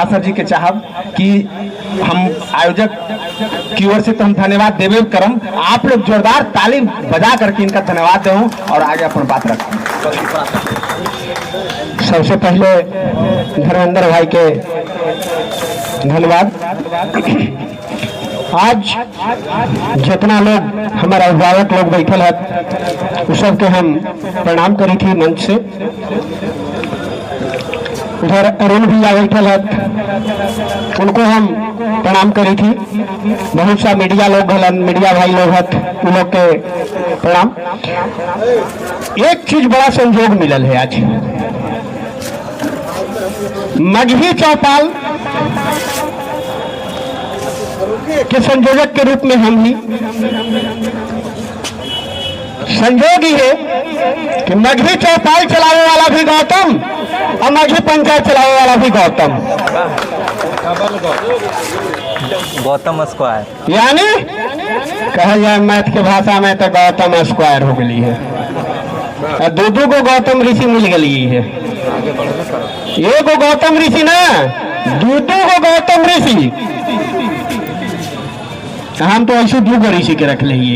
पराशर जी के चाहब कि हम आयोजक की ओर से तो हम धन्यवाद देवे करम, आप लोग जोरदार ताली बजा करके इनका धन्यवाद दें और आगे अपन बात रखें। सबसे पहले धर्मेंद्र भाई के धन्यवाद। आज जितना लोग हमारा अभिभावक लोग बैठल है उस सबके हम प्रणाम करी थी मंच से। उधर अरुण भैया बैठल है उनको हम प्रणाम करी थी। बहुत सा मीडिया लोग हलन, मीडिया भाई लोग है उन लोग के प्रणाम। एक चीज बड़ा संजोग मिलल है आज, मगही चौपाल के संयोजक के रूप में हम ही। संयोग ही है कि मगही चौपाल चलाने वाला भी गौतम और मगही पंचायत चलाने वाला भी गौतम, गौतम स्क्वायर, यानी कहा जाए मैथ के भाषा में तो गौतम स्क्वायर हो गई है। दो को गौतम ऋषि मिल गई है। एगो गौतम ऋषि ना, दो को गौतम ऋषि। हम तो ऐसे दो ऋषि के रख लिए,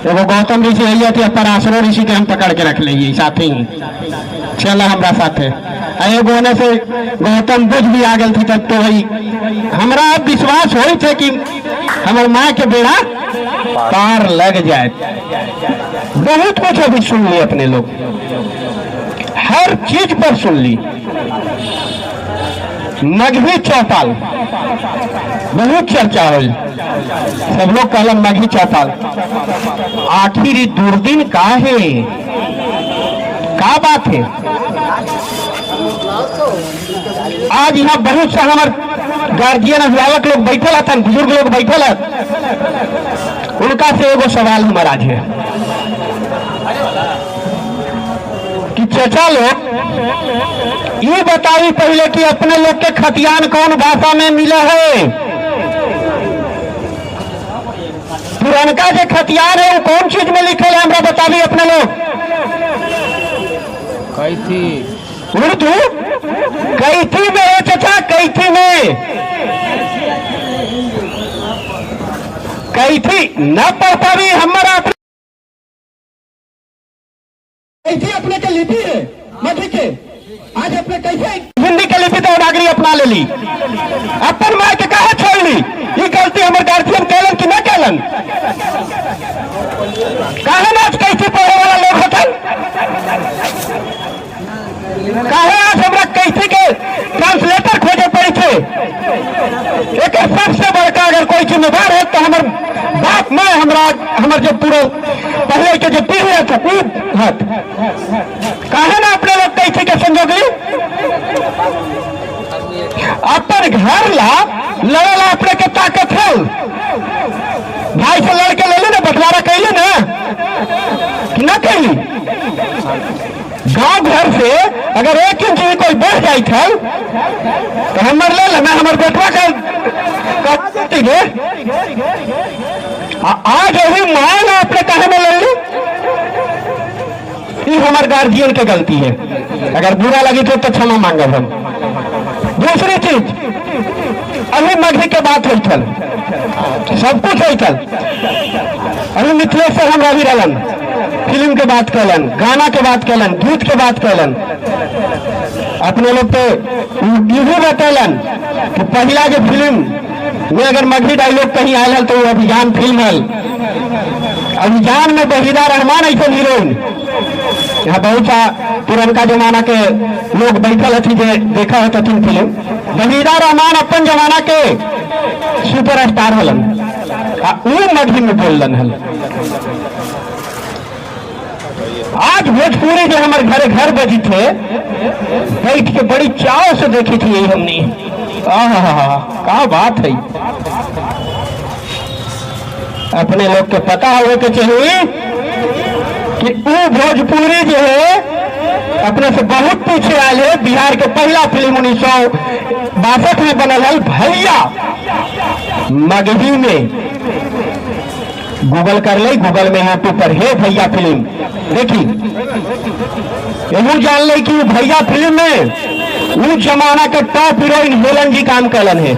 एगो गौतम ऋषि है थे, पराशर ऋषि के हम पकड़ के रख लिए साथ ही चला हमारा साथे। एगो होने से गौतम बुद्ध भी आ गए थे तब तो भाई हमारा अब विश्वास हो थे कि हमारे माँ के बेड़ा पार लग जाए। बहुत कुछ अभी सुन ली अपने लोग, हर चीज पर सुन ली। मगही चौपाल बहुत चर्चा हुई, सब लोग कहलन मगही चौपाल। आखिर ये दुर्दिन का है, का बात है? आज यहाँ बहुत सा हमारे गार्जियन अभिभावक लोग बैठल हतन, बुजुर्ग लोग बैठल है, उनका से एगो सवाल हमारा आज है कि चाचा लोग ये बताइए पहले कि अपने लोग के खतियान कौन भाषा में मिला है? पुरानका जो खतियान है वो कौन चीज में लिखल है हमरा बताइए अपने लोग। कैथी, उर्दू कैथी में है चाचा, कैथी में। कैथी न पढ़ पावी हमारा कैथी अपने के लिपि है मध्य के। आज अपने कैसे हिंदी के लिपि तो नागरी अपना ले ली, अपन माँ के कहा छोड़ ली। ये गलती हमारे गार्जियन कहलन कि न कहलन? कहा आज कैसे पढ़े वाला लोग होतन? कहे आज हमरा कैसे के ट्रांसलेटर खोजे पड़ी थे। एक सबसे बड़का अगर कोई जिम्मेदार है तो हमारे बाप माँ हमारे जो पूरा पहले के जो पीढ़ी है कहे ना अपने लोग कैसे के संजोग ली। अपन घर ला लड़ेला अपने के ताकत है, भाई से लड़के ले ली ना, बंटवारा कैली ना कि ना कैली? गांव घर से अगर 1 इंच भी कोई बढ़ जाए था तो हमारे ले लेना, हमारे बेटवा का आज अभी माँ ना अपने कहे में ले ली। ये हमारे गार्जियन की गलती है, अगर बुरा लगी तो क्षमा मांगब हम। दूसरी चीज, अभी मगही के बात हुई थल, सब कुछ हुई थल। अभी मिथिलेश्वर हम रवि रहलन, फिल्म के बात कहलन, गाना के बात कहलन, गीत के बात कहलन। अपने लोग तो ये भी बतैलन कि पहला जो फिल्म में अगर मगही डायलॉग कहीं आयल है तो वो अभियान फिल्म है। अभियान में वहीदा रहमान ऐसे हीरोइन, यहाँ बहुत सा पुरनका जमाना के लोग बैठल थी देखा होता थी फिल्म। वहीदा रहमान अपन जमाना के सुपर स्टार हलन, वो मगही में बोलन हल। आज भोजपुरी जो हमारे घरे घर बजी थे, बैठ के बड़ी चाव से देखी थी यही हमने। क्या बात है, अपने लोग के पता हो के चाहिए कि वो भोजपुरी जो है अपने से बहुत पीछे आए है। बिहार के पहला फिल्म 1962 में बनल है भैया, मगही में गूगल कर ले, गूगल में यूट्यूब पर है भैया फिल्म देखी। यू जान ले कि भैया फिल्म में वो जमाना का टॉप हीरोइन हेलन जी काम कलन है।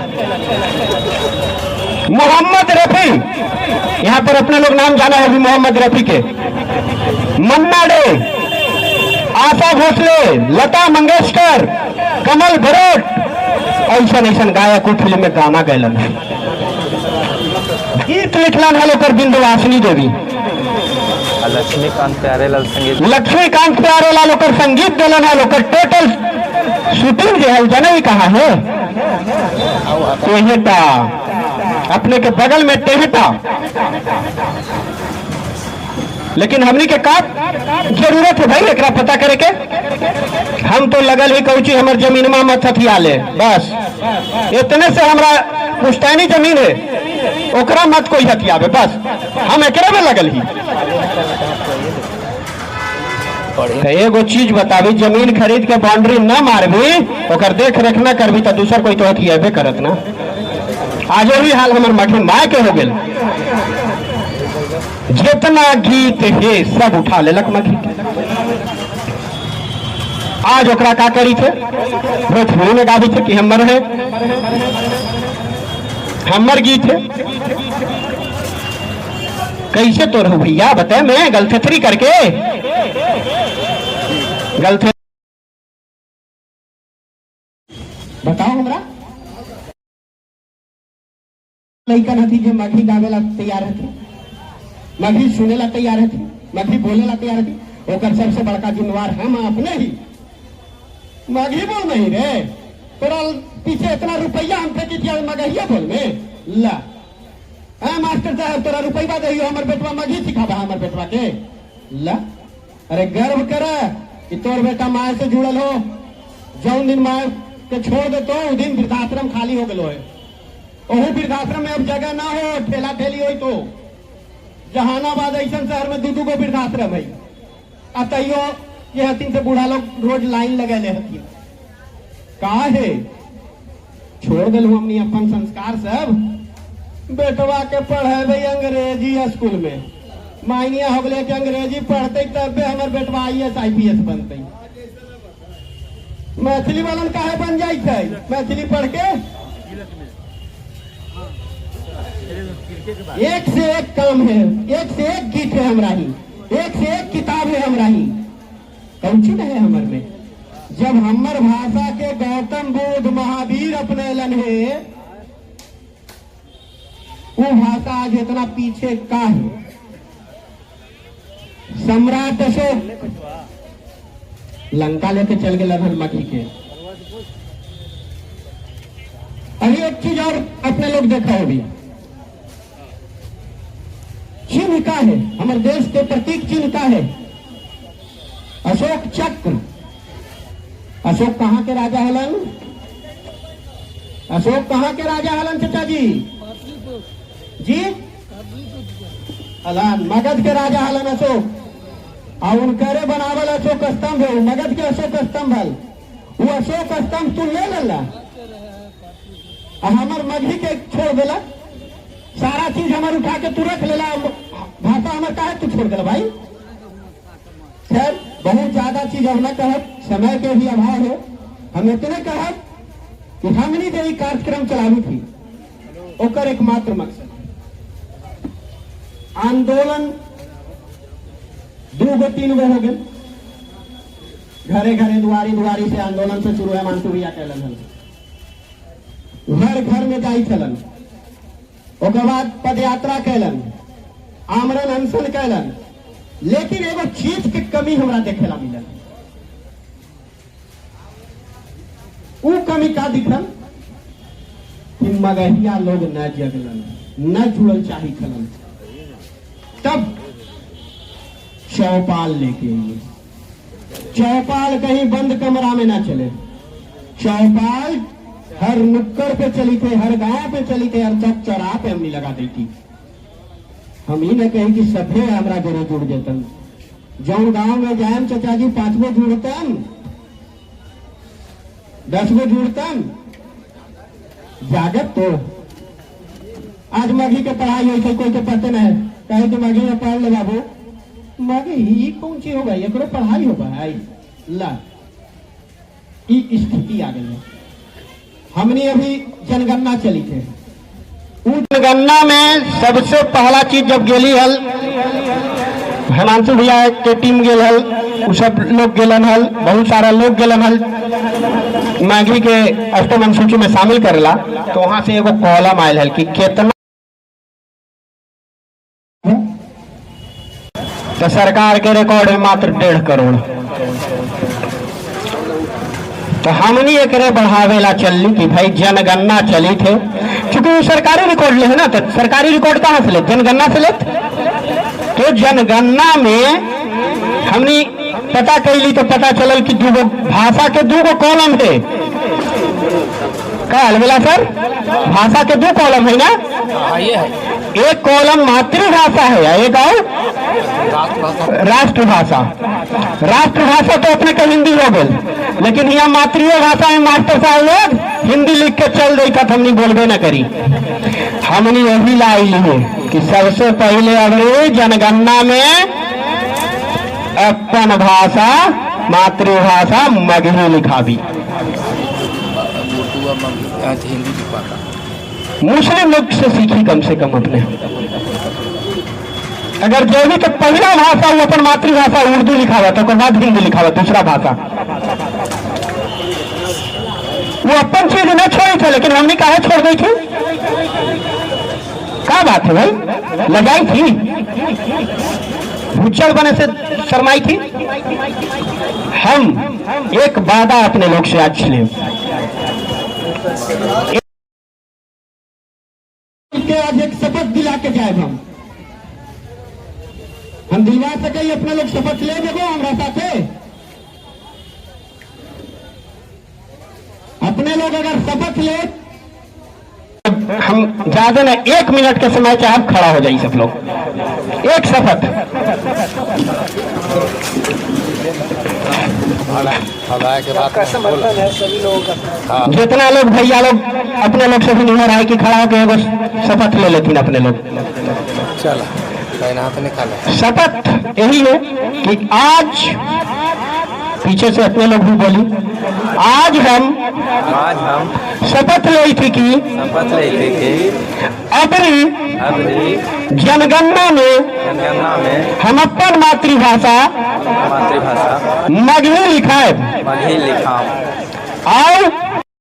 मोहम्मद रफी, यहां पर अपने लोग नाम जाना है भी मोहम्मद रफी के, मन्ना डे, आशा भोसले, लता मंगेशकर, कमल भरोट, ऐसा ऐसा गायक को फिल्म में गाना गैलन है। गीत लिखलन है लोकर बिंदुवासिनी देवी, लक्ष्मीकांत प्यारेलाल संगीत, लक्ष्मीकांत प्यारेलाल लोकर संगीत दिलन है लोकर टोटल शूटिंग जो है जाना ही कहा है टेहटा, अपने के बगल में टेहटा। लेकिन हमनी के का जरूरत है भाई एकरा पता करे के, हम तो लगल ही कौची हमर जमीन में मत हथिया ले, बस इतने से हमरा पुश्तैनी जमीन है ओकरा मत कोई हथियावे, बस हम एकरा में लगल ही। तो एगो चीज बतावी, जमीन खरीद के बाउंड्री न मारबी ओकर देख रेख न करबी तो दूसर कोई तो हथियावे करत ना। आज भी हाल हमर मठी माय के हो गेल, जितना गीत है सब उठा लेलक मठी। आज ओकरा का करी थे, भोजपुरी में गावी थे कि हमर है, हमर गीत है। कैसे तो रहू भैया बताए, मैं गलथेथरी करके गलथे बताओ हमरा लइकन हथी जो मघी गावेला तैयार हथी, मघी सुनेला तैयार हथी, मघी बोलेला तैयार हथी, ओकर सबसे बड़का जिम्मेवार हम अपने ही। मघी बोल नहीं रे, तोरा पीछे इतना रुपया हम फेंकी दिया मगहिया बोल में ला। हाँ मास्टर साहब तोरा रुपया दे हमर बेटवा मघी सिखाबा हमर बेटवा के ला। अरे गर्व कर कि तोर बेटा माय से जुड़ल हो, जौन दिन माय के छोड़ दे तो उस दिन वृद्धाश्रम खाली हो गलो है। ओहू वृद्धाश्रम में अब जगह ना हो, ठेला ठेली हो तो जहानाबाद ऐसा शहर में दू गो वृद्धाश्रम है। अब तैयो ये हतीन से बूढ़ा लोग रोज लाइन लगे हतीन, कहा है छोड़ दिलू हमनी अपन संस्कार सब। बेटवा के पढ़े अंग्रेजी स्कूल में, माइनिया हो गए कि अंग्रेजी पढ़ते तब हमार बेटवा IAS IPS बनते। मैथिली वालन काहे बन जाए थे, मैथिली पढ़ के एक से एक काम है, एक से एक गीत है हमरा ही, एक से एक किताब है हमरा ही। कौची है हमर में, जब हमर भाषा के गौतम बुद्ध महावीर अपनेलन है, वो भाषा आज इतना पीछे का है। सम्राट अशोक लंका लेके चल गए लगन मखी के। अभी एक चीज और अपने लोग देखा होगी, चिन्ह का है हमारे देश के प्रतीक, चिन्ह का है अशोक चक्र। अशोक कहां के राजा हलन, अशोक कहां के राजा हलन चाचा जी? जी हलन मगध के राजा हलन अशोक, और उनकरे बनावल अशोक स्तंभ है, मगध के अशोक स्तंभ है। वो अशोक स्तंभ तू ले ला, हमार मगही के छोड़ देला, सारा चीज हमारे उठा के तू रख लेला, भाषा हमारे का है तू छोड़ देला भाई। खैर बहुत ज्यादा चीज हम न कहब, समय के भी अभाव है। हम इतने कहब कि हमनी जो ये कार्यक्रम चलावी थी ओकर एकमात्र मकसद आंदोलन 2 गो 3 गो हो गए, घरे घरे दुआरी दुआरी से आंदोलन से शुरू है। मानसू भैया कहलन हल घर घर में जाई चलन, ओकर बाद पद यात्रा कैलन, आमरण अनशन कैलन। लेकिन एगो चीज के कमी हमरा देखेला मिलल, वो कमी का दिखल कि मगहिया लोग न जगलन, न जुड़ल चाही खलन। तब चौपाल लेके आइए, चौपाल कहीं बंद कमरा में ना चले, चौपाल हर नुक्कड़ पे चली थे, हर गांव पे चली थे, हर चौक चौराहा पे हमने लगा दी थी। हम ही न कहीं कि सभे हमरा जरूर जुड़ जेतन, जौन गांव में जायम चाचा जी 5 गो जुड़तन, 10 गो जुड़तन, जागत तो आज मघी के पढ़ाई हो कोई तो पढ़ते नहीं, कहे तो मघी में पढ़ ले बाबू, मघी ही कौन चीज होगा, एक पढ़ाई होगा ला की स्थिति आ गई है। हमने अभी जनगणना चली थे, उस जनगणना में सबसे पहला चीज जब गेली हल, हिमांशु भैया के टीम गेल हल, उ सब लोग गेलन हल, बहुत सारा लोग गेलन हल माघी के अष्टम सूची में शामिल करेला। तो वहां से एगो कॉलम आयल है कि कितना, तो सरकार के रिकॉर्ड में मात्र 1.5 करोड़। तो हमनी एक बढ़ावेला चलली कि भाई जनगणना चली थे, क्योंकि सरकारी रिकॉर्ड ले है ना, तो सरकारी रिकॉर्ड कहाँ से ले, जनगणना से ले। तो जनगणना में हमनी पता कैली तो पता चलल कि दूगो भाषा के 2 कॉलम है। क्या बोला सर, भाषा के 2 कॉलम है ना, एक कॉलम मातृभाषा है, एक और राष्ट्रभाषा। राष्ट्रभाषा तो अपने के हिंदी हो गई, लेकिन यहाँ मातृभाषा में मास्टर साहब लोग हिंदी लिख के चल रही था, हमने बोलबे न करी। हमने यही लाई है कि सबसे पहले अगर जनगणना में अपन भाषा मातृभाषा मगही लिखा भी, मुस्लिम लोग से सीखी कम से कम अपने। अगर जो भी तो पहला भाषा वो अपन मातृभाषा उर्दू लिखा हुआ, तो बाद हिंदी लिखा हुआ दूसरा भाषा, वो अपन चीज न छोड़ी थे, लेकिन हमने कहा छोड़ दी थी। क्या बात है भाई, लगाई थी, भूचल बने से शर्माई थी। हम एक वादा अपने लोग से आज ले, आज एक शपथ दिला के जाए, हम दिलवा सके अपने लोग शपथ ले देगो हमारा साथे। अपने लोग अगर शपथ ले, हम ज्यादा ना 1 मिनट के समय चाहे आप खड़ा हो जाइए सब लोग, एक शपथ। जितना लोग भैया लोग अपने लोग से भी नहीं हो रहा है कि खड़ा होकर एगो शपथ ले लेती अपने लोग। चलो शपथ यही है कि आज, पीछे से अपने लोग भी बोली, आज हम शपथ ली थी कि अपनी जनगणना में हम अपन मातृभाषा मगही लिखाए और